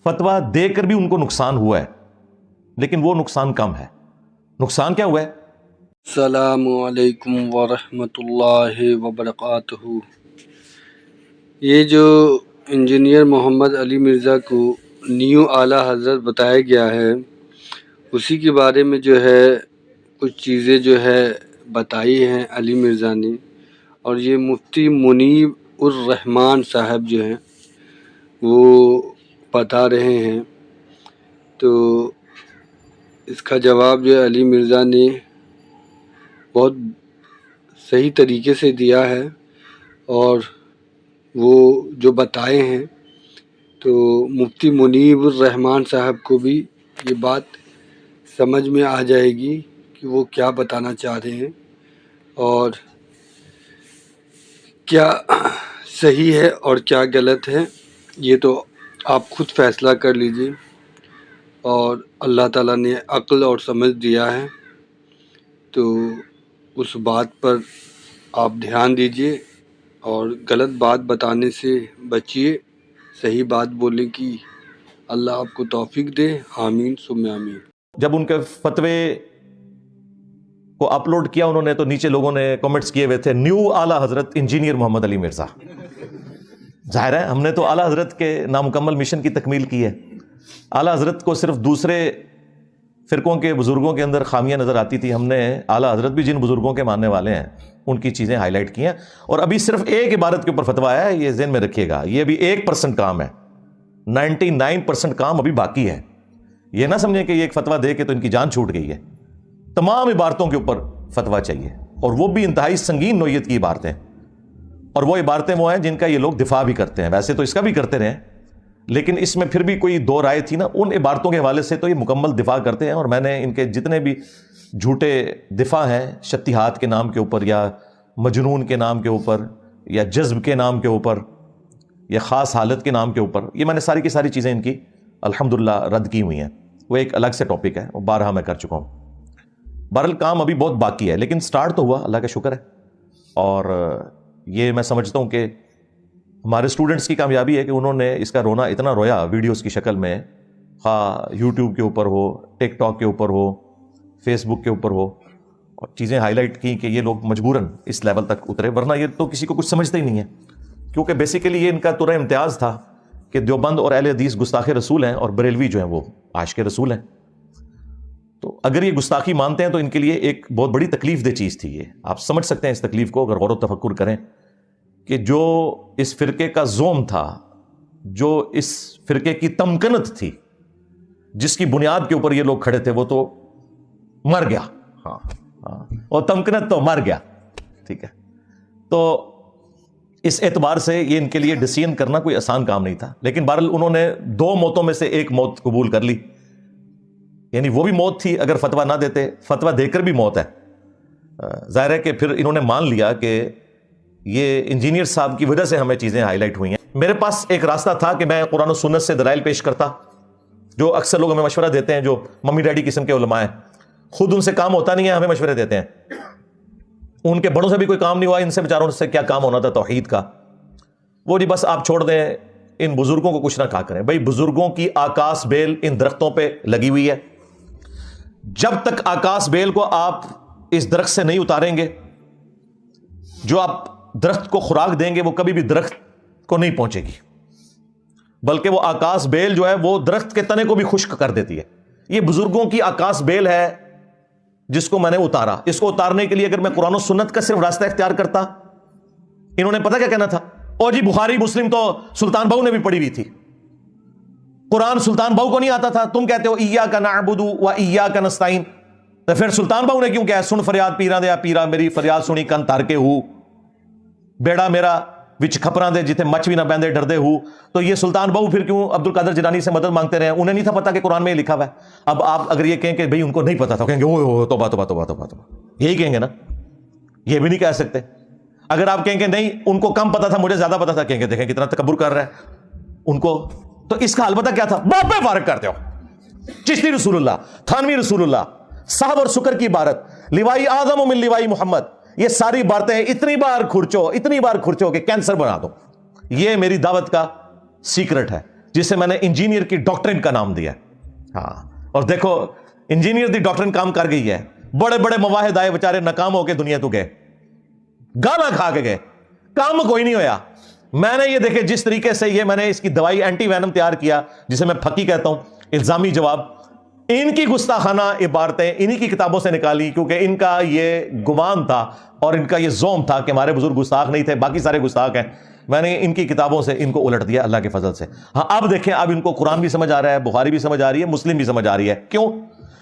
فتویٰ دے کر بھی ان کو نقصان ہوا ہے، لیکن وہ نقصان کم ہے۔ نقصان کیا ہوا ہے؟ السلام علیکم ورحمۃ اللہ وبرکاتہ۔ یہ جو انجینئر محمد علی مرزا کو نیو اعلیٰ حضرت بتایا گیا ہے، اسی کے بارے میں جو ہے کچھ چیزیں جو ہے بتائی ہیں علی مرزا نے، اور یہ مفتی منیب الرحمان صاحب جو ہیں وہ بتا رہے ہیں۔ تو اس کا جواب جو ہے علی مرزا نے بہت صحیح طریقے سے دیا ہے، اور وہ جو بتائے ہیں تو مفتی منیب الرحمان صاحب کو بھی یہ بات سمجھ میں آ جائے گی کہ وہ کیا بتانا چاہ رہے ہیں اور کیا صحیح ہے اور کیا غلط ہے۔ یہ تو آپ خود فیصلہ کر لیجئے، اور اللہ تعالیٰ نے عقل اور سمجھ دیا ہے، تو اس بات پر آپ دھیان دیجئے اور غلط بات بتانے سے بچیے، صحیح بات بولنے کی اللہ آپ کو توفیق دے، آمین ثم آمین۔ جب ان کے فتوے کو اپلوڈ کیا انہوں نے تو نیچے لوگوں نے کمنٹس کیے ہوئے تھے نیو اعلیٰ حضرت انجینئر محمد علی مرزا۔ ظاہر ہے ہم نے تو اعلیٰ حضرت کے نامکمل مشن کی تکمیل کی ہے۔ اعلیٰ حضرت کو صرف دوسرے فرقوں کے بزرگوں کے اندر خامیاں نظر آتی تھی، ہم نے اعلیٰ حضرت بھی جن بزرگوں کے ماننے والے ہیں ان کی چیزیں ہائی لائٹ کی ہیں، اور ابھی صرف ایک عبارت کے اوپر فتویٰ ہے، یہ ذہن میں رکھیے گا، یہ ابھی 1% کام ہے، 99% کام ابھی باقی ہے۔ یہ نہ سمجھیں کہ یہ ایک فتویٰ دے کے تو ان کی جان چھوٹ گئی ہے، تمام عبارتوں کے اوپر فتویٰ چاہیے، اور وہ بھی انتہائی سنگین نوعیت کی عبارتیں، اور وہ عبارتیں وہ ہیں جن کا یہ لوگ دفاع بھی کرتے ہیں، ویسے تو اس کا بھی کرتے رہے، لیکن اس میں پھر بھی کوئی دو رائے تھی نا، ان عبارتوں کے حوالے سے تو یہ مکمل دفاع کرتے ہیں، اور میں نے ان کے جتنے بھی جھوٹے دفاع ہیں شتیہات کے نام کے اوپر، یا مجنون کے نام کے اوپر، یا جذب کے نام کے اوپر، یا خاص حالت کے نام کے اوپر، یہ میں نے ساری کی ساری چیزیں ان کی الحمدللہ رد کی ہوئی ہیں، وہ ایک الگ سے ٹاپک ہے، وہ بارہا میں کر چکا ہوں۔ بہرحال کام ابھی بہت باقی ہے، لیکن سٹارٹ تو ہوا، اللہ کا شکر ہے، اور یہ میں سمجھتا ہوں کہ ہمارے اسٹوڈنٹس کی کامیابی ہے کہ انہوں نے اس کا رونا اتنا رویا ویڈیوز کی شکل میں، خواہ یوٹیوب کے اوپر ہو، ٹک ٹاک کے اوپر ہو، فیس بک کے اوپر ہو، اور چیزیں ہائی لائٹ کی کہ یہ لوگ مجبوراً اس لیول تک اترے، ورنہ یہ تو کسی کو کچھ سمجھتے ہی نہیں ہے، کیونکہ بیسیکلی یہ ان کا ترہ امتیاز تھا کہ دیوبند اور اہل حدیث گستاخ رسول ہیں، اور بریلوی جو ہیں وہ عاشق رسول ہیں۔ تو اگر یہ گستاخی مانتے ہیں تو ان کے لیے ایک بہت بڑی تکلیف دہ چیز تھی، یہ آپ سمجھ سکتے ہیں اس تکلیف کو اگر غور و تفکر کریں، کہ جو اس فرقے کا زوم تھا، جو اس فرقے کی تمکنت تھی، جس کی بنیاد کے اوپر یہ لوگ کھڑے تھے، وہ تو مر گیا، ہاں اور تمکنت تو مر گیا، ٹھیک ہے۔ تو اس اعتبار سے یہ ان کے لیے ڈیسیژن کرنا کوئی آسان کام نہیں تھا، لیکن بہرحال انہوں نے دو موتوں میں سے ایک موت قبول کر لی، یعنی وہ بھی موت تھی اگر فتویٰ نہ دیتے، فتویٰ دے کر بھی موت ہے۔ ظاہر ہے کہ پھر انہوں نے مان لیا کہ یہ انجینئر صاحب کی وجہ سے ہمیں چیزیں ہائی لائٹ ہوئی ہیں۔ میرے پاس ایک راستہ تھا کہ میں قرآن و سنت سے دلائل پیش کرتا، جو اکثر لوگ ہمیں مشورہ دیتے ہیں، جو ممی ڈیڈی قسم کے علماء ہیں، خود ان سے کام ہوتا نہیں ہے، ہمیں مشورے دیتے ہیں، ان کے بڑوں سے بھی کوئی کام نہیں ہوا، ان سے بیچاروں سے کیا کام ہونا تھا توحید کا، وہ جی بس آپ چھوڑ دیں، ان بزرگوں کو کچھ نہ کہا کریں۔ بھائی بزرگوں کی آکاس بیل ان درختوں پہ لگی ہوئی ہے، جب تک آکاس بیل کو آپ اس درخت سے نہیں اتاریں گے، جو آپ درخت کو خوراک دیں گے وہ کبھی بھی درخت کو نہیں پہنچے گی، بلکہ وہ آکاس بیل جو ہے وہ درخت کے تنے کو بھی خشک کر دیتی ہے۔ یہ بزرگوں کی آکاس بیل ہے جس کو میں نے اتارا، اس کو اتارنے کے لیے اگر میں قرآن و سنت کا صرف راستہ اختیار کرتا، انہوں نے پتہ کیا کہنا تھا، او جی بخاری مسلم تو سلطان بہو نے بھی پڑھی ہوئی تھی، قرآن سلطان بہو کو نہیں آتا تھا، تم کہتے ہو ایاک نعبد و ایاک نستعین، تو پھر سلطان بہو نے کیوں کہا سن فریاد پیراں دیا پیرا، میری فریاد سنی کن تار کے ہو، بیڑا میرا وچ کھپراں دے جتھے مچ بھی نہ بیندے ڈردے ہو۔ تو یہ سلطان بہو پھر کیوں عبد القادر جیلانی سے مدد مانگتے رہے؟ انہیں نہیں تھا پتا کہ قرآن میں یہ لکھا ہوا ہے۔ اب آپ اگر یہ کہیں کہ بھئی ان کو نہیں پتا تھا، کہیں گے اوہ توبہ توبہ توبہ توبہ توبہ، یہی کہیں گے نا، یہ بھی نہیں کہہ سکتے۔ اگر آپ کہیں گے نہیں ان کو کم پتا تھا مجھے زیادہ پتا تھا، کہیں گے دیکھیں کتنا تکبر کر رہا ہے ان کو۔ تو اس کا البتہ کیا تھا، باپ پہ فارغ کرتے ہو، چشتی رسول اللہ، تھانوی رسول اللہ، صاحب اور سکر کی عبارت، لوائی اعظم من لوائی محمد، یہ ساری باتیں اتنی بار کھرچو کہ کینسر بنا دو۔ یہ میری دعوت کا سیکرٹ ہے، جسے میں نے انجینئر کی ڈاکٹرن کا نام دیا. ہاں, اور دیکھو انجینئر دی ڈاکٹرن کام کر گئی ہے. بڑے بڑے مواحد آئے بےچارے ناکام ہو کے دنیا تو گئے, گانا کھا کے گئے, کام کوئی نہیں ہویا. میں نے یہ دیکھے جس طریقے سے یہ میں نے اس کی دوائی اینٹی وینم تیار کیا, جسے میں پھکی کہتا ہوں, الزامی جواب, ان کی گستاخانہ عبارتیں انہی کی کتابوں سے نکالی, کیونکہ ان کا یہ گمان تھا اور ان کا یہ زوم تھا کہ ہمارے بزرگ گستاخ نہیں تھے, باقی سارے گستاخ ہیں. میں نے ان کی کتابوں سے ان کو الٹ دیا اللہ کے فضل سے. ہاں اب دیکھیں, اب ان کو قرآن بھی سمجھ آ رہا ہے, بخاری بھی سمجھ آ رہی ہے, مسلم بھی سمجھ آ رہی ہے. کیوں؟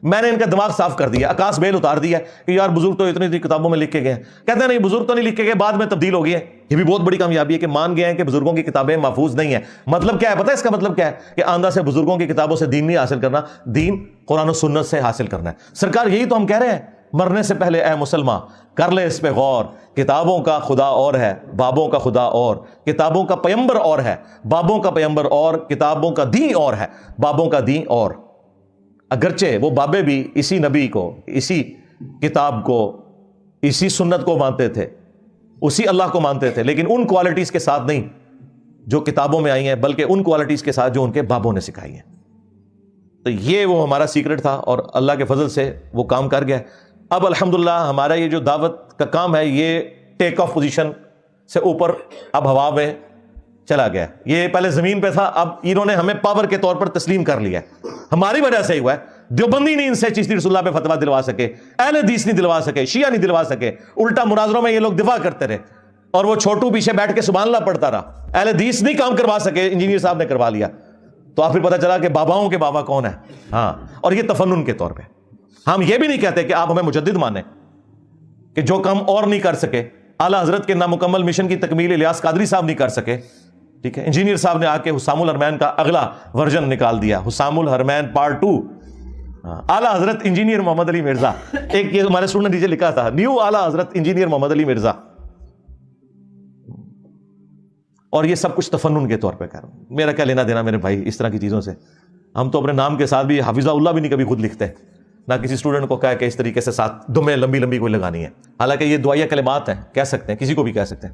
میں نے ان کا دماغ صاف کر دیا, آکاش بیل اتار دیا کہ یار بزرگ تو اتنی کتابوں میں لکھ کے گئے. کہتے ہیں نہیں, بزرگ تو نہیں لکھ کے گئے, بعد میں تبدیل ہو گئی ہے. یہ بھی بہت بڑی کامیابی ہے کہ مان گئے ہیں کہ بزرگوں کی کتابیں محفوظ نہیں ہیں. مطلب کیا ہے پتہ ہے اس کا مطلب کیا ہے؟ کہ آندہ سے بزرگوں کی کتابوں سے دین نہیں حاصل کرنا, دین قرآن و سنت سے حاصل کرنا ہے. سرکار یہی تو ہم کہہ رہے ہیں, مرنے سے پہلے اے مسلمان کر لے اس پہ غور. کتابوں کا خدا اور ہے, بابوں کا خدا اور, کتابوں کا پیمبر اور ہے, بابوں کا پیمبر اور, کتابوں کا دین اور ہے, بابوں کا دین اور. اگرچہ وہ بابے بھی اسی نبی کو, اسی کتاب کو, اسی سنت کو مانتے تھے, اسی اللہ کو مانتے تھے, لیکن ان کوالٹیز کے ساتھ نہیں جو کتابوں میں آئی ہیں, بلکہ ان کوالٹیز کے ساتھ جو ان کے بابوں نے سکھائی ہیں. تو یہ وہ ہمارا سیکرٹ تھا اور اللہ کے فضل سے وہ کام کر گیا. اب الحمدللہ ہمارا یہ جو دعوت کا کام ہے یہ ٹیک آف پوزیشن سے اوپر اب ہوا میں چلا گیا. یہ پہلے زمین پہ تھا, اب انہوں نے ہمیں پاور کے طور پر تسلیم کر لیا. ہماری وجہ سے ہی ہوا ہے. دیوبندی نہیں ان سے چشتی رسول اللہ پہ فتویٰ دلوا سکے, اہل حدیث نہیں دلوا سکے, شیعہ نہیں دلوا سکے. الٹا مناظروں میں یہ لوگ دفاع کرتے رہے اور وہ چھوٹو پیچھے بیٹھ کے سبحان اللہ پڑھتا رہا. اہل حدیث نہیں کام کروا سکے, انجینئر صاحب نے کروا لیا. تو آپ پھر پتہ چلا کہ باباؤں کے بابا کون ہے. ہاں, اور یہ تفنن کے طور پہ. ہم یہ بھی نہیں کہتے کہ آپ ہمیں مجدد مانیں کہ جو کام اور نہیں کر سکے, اعلیٰ حضرت کے نامکمل مشن کی تکمیل الیاس قادری صاحب نہیں کر سکے, ٹھیک ہے, انجینئر صاحب نے آ کے حسام الحرمین کا اگلا ورژن نکال دیا, حسام الحرمین پارٹ 2. اعلیٰ حضرت انجینئر محمد علی مرزا, ایک یہ ہمارے اسٹوڈنٹ نے نیچے لکھا تھا, نیو اعلیٰ حضرت انجینئر محمد علی مرزا. اور یہ سب کچھ تفنن کے طور پہ کر. میرا کیا لینا دینا میرے بھائی اس طرح کی چیزوں سے. ہم تو اپنے نام کے ساتھ بھی حافظہ اللہ بھی نہیں کبھی خود لکھتے, نہ کسی اسٹوڈنٹ کو کہا کہ اس طریقے سے ساتھ دمیں لمبی لمبی کوئی لگانی ہے. حالانکہ یہ دعائیہ کلمات ہیں, کہہ سکتے ہیں, کسی کو بھی کہہ سکتے ہیں.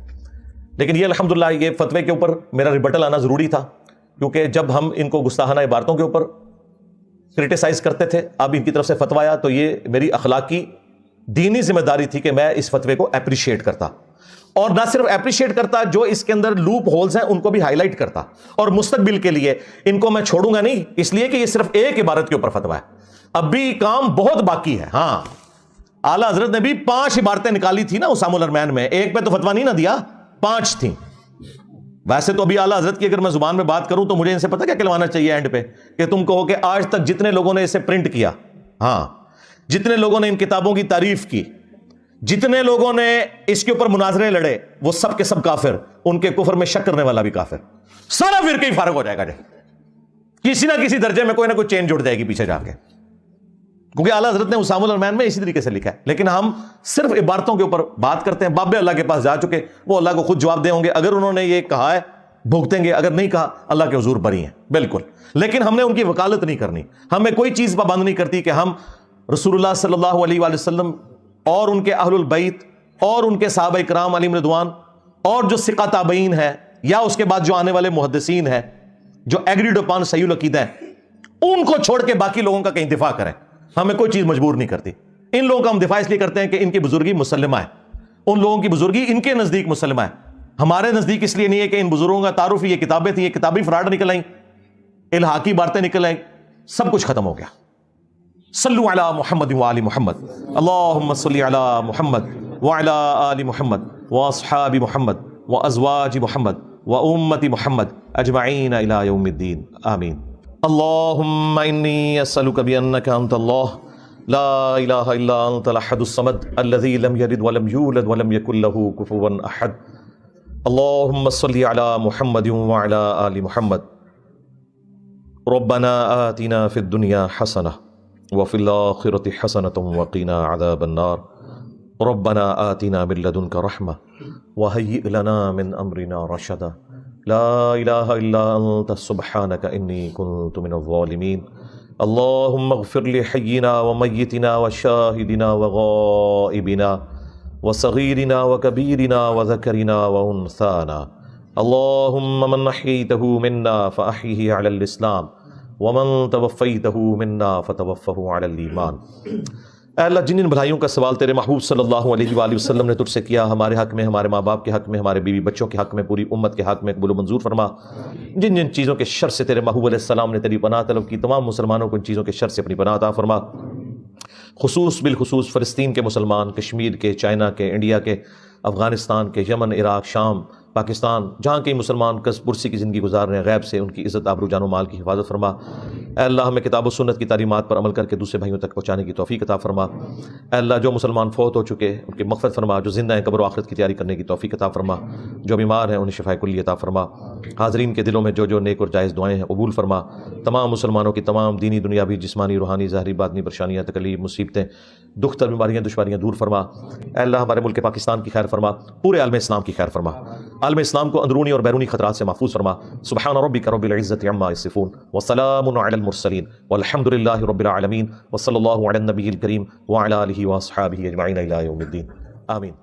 لیکن یہ الحمدللہ یہ فتوے کے اوپر میرا ریبٹل آنا ضروری تھا, کیونکہ جب ہم ان کو گستاخانہ عبارتوں کے اوپر کرٹیسائز کرتے تھے, اب ان کی طرف سے فتویٰ آیا, تو یہ میری اخلاقی دینی ذمہ داری تھی کہ میں اس فتوے کو اپریشیٹ کرتا, اور نہ صرف اپریشیٹ کرتا, جو اس کے اندر لوپ ہولز ہیں ان کو بھی ہائی لائٹ کرتا. اور مستقبل کے لیے ان کو میں چھوڑوں گا نہیں, اس لیے کہ یہ صرف ایک عبارت کے اوپر فتویٰ ہے, اب بھی کام بہت باقی ہے. ہاں, اعلیٰ حضرت نے بھی 5 عبارتیں نکالی تھی نا حسام الحرمین میں, ایک پہ تو فتویٰ نہیں نہ دیا, 5 تھیں. ویسے تو ابھی اعلیٰ حضرت کی اگر میں زبان میں بات کروں تو مجھے ان سے پتہ کیا کہلوانا چاہیے اینڈ پہ, کہ تم کہو کہ آج تک جتنے لوگوں نے اسے پرنٹ کیا, ہاں, جتنے لوگوں نے ان کتابوں کی تعریف کی, جتنے لوگوں نے اس کے اوپر مناظرے لڑے, وہ سب کے سب کافر, ان کے کفر میں شک کرنے والا بھی کافر, سارا فرقہ ہی فارغ ہو جائے گا. کسی نہ کسی درجے میں کوئی نہ کوئی چین جڑ جائے گی پیچھے جا کے, کیونکہ اعلیٰ حضرت نے حسام الحرمین میں اسی طریقے سے لکھا ہے. لیکن ہم صرف عبارتوں کے اوپر بات کرتے ہیں. بابے اللہ کے پاس جا چکے, وہ اللہ کو خود جواب دے ہوں گے. اگر انہوں نے یہ کہا ہے بھگتیں گے, اگر نہیں کہا اللہ کے حضور بری ہیں بالکل. لیکن ہم نے ان کی وکالت نہیں کرنی, ہمیں کوئی چیز پابند نہیں کرتی کہ ہم رسول اللہ صلی اللہ علیہ وآلہ وسلم اور ان کے اہل البیت اور ان کے صحابہ کرام علیہم رضوان اور جو ثقہ تابعین ہیں, یا اس کے بعد جو آنے والے محدثین ہیں جو ایگریڈ اپان صحیح العقیدہ ہیں, ان کو چھوڑ کے باقی لوگوں کا کہیں دفاع کریں. ہمیں کوئی چیز مجبور نہیں کرتی. ان لوگوں کا ہم دفاع اس لیے کرتے ہیں کہ ان کی بزرگی مسلمہ ہے, ان لوگوں کی بزرگی ان کے نزدیک مسلمہ ہے. ہمارے نزدیک اس لیے نہیں ہے کہ ان بزرگوں کا تعارف یہ کتابیں تھیں, یہ کتابی فراڈ نکل آئیں, الحاقی باتیں نکل آئیں, سب کچھ ختم ہو گیا. صلو علی محمد وآل محمد, اللہم صلی علی محمد وعلی آل محمد واصحاب محمد وازواج محمد وامت محمد اجمعین الی یوم الدین, آمین. اللہم انی اسألک بانک انت اللہ لا الہ الا انت الاحد الصمد الذی لم یلد ولم یولد ولم یکن له کفوا احد. اللہم صلی علی محمد وعلی آل محمد. ربنا آتنا فی الدنیا حسنہ وفی الآخرة حسنة وقنا عذاب النار. ربنا آتنا من لدنك رحمة وهيئ لنا من أمرنا رشدا. لا إله إلا أنت سبحانك إني كنت من الظالمين. اللهم اغفر لحينا وميتنا وشاهدنا وغائبنا وصغيرنا وكبيرنا وذكرنا وأنثانا اللهم من احييته منا فاحيه على الاسلام ومن توفيته منا فتوفه على الايمان۔ اے اللہ جن ان بھلائیوں کا سوال تیرے محبوب صلی اللہ علیہ وآلہ وسلم نے تجھ سے کیا، ہمارے حق میں، ہمارے ماں باپ کے حق میں، ہمارے بیوی بچوں کے حق میں، پوری امت کے حق میں قبول و منظور فرما۔ جن جن چیزوں کے شر سے تیرے محبوب علیہ السلام نے تیری پناہ طلب کی، تمام مسلمانوں کو ان چیزوں کے شر سے اپنی پناہ عطا فرما، بالخصوص فلسطین کے مسلمان، کشمیر کے، چائنا کے، انڈیا کے، افغانستان کے، یمن، عراق، شام، پاکستان، جہاں کے مسلمان کس پرسی کی زندگی گزار رہے ہیں، غیب سے ان کی عزت، آبرو، جان و مال کی حفاظت فرما۔ اے اللہ ہمیں کتاب و سنت کی تعلیمات پر عمل کر کے دوسرے بھائیوں تک پہنچانے کی توفیق عطا فرما۔ اے اللہ جو مسلمان فوت ہو چکے ان کی مغفرت فرما، جو زندہ ہیں قبر و آخرت کی تیاری کرنے کی توفیق عطا فرما، جو بیمار ہیں انہیں شفاء کلی عطا فرما۔ حاضرین کے دلوں میں جو نیک اور جائز دعائیں ہیں قبول فرما۔ تمام مسلمانوں کی تمام دینی، دنیاوی، جسمانی، روحانی، ظاہری، باطنی پریشانیاں، تکلیف، مصیبتیں، دکھ، بیماریاں، دشواریاں دور فرما۔ اے اللہ ہمارے ملک پاکستان کی خیر فرما، پورے عالم اسلام کی خیر فرما، عالم اسلام کو اندرونی اور بیرونی خطرات سے محفوظ فرما۔ سبحان ربک رب العزۃ عما یصفون وسلام علی المرسلین والحمد للہ رب العالمین، وصلی اللہ علی النبی الکریم وعلی آلہ واصحابہ اجمعین الی یوم الدین، آمین۔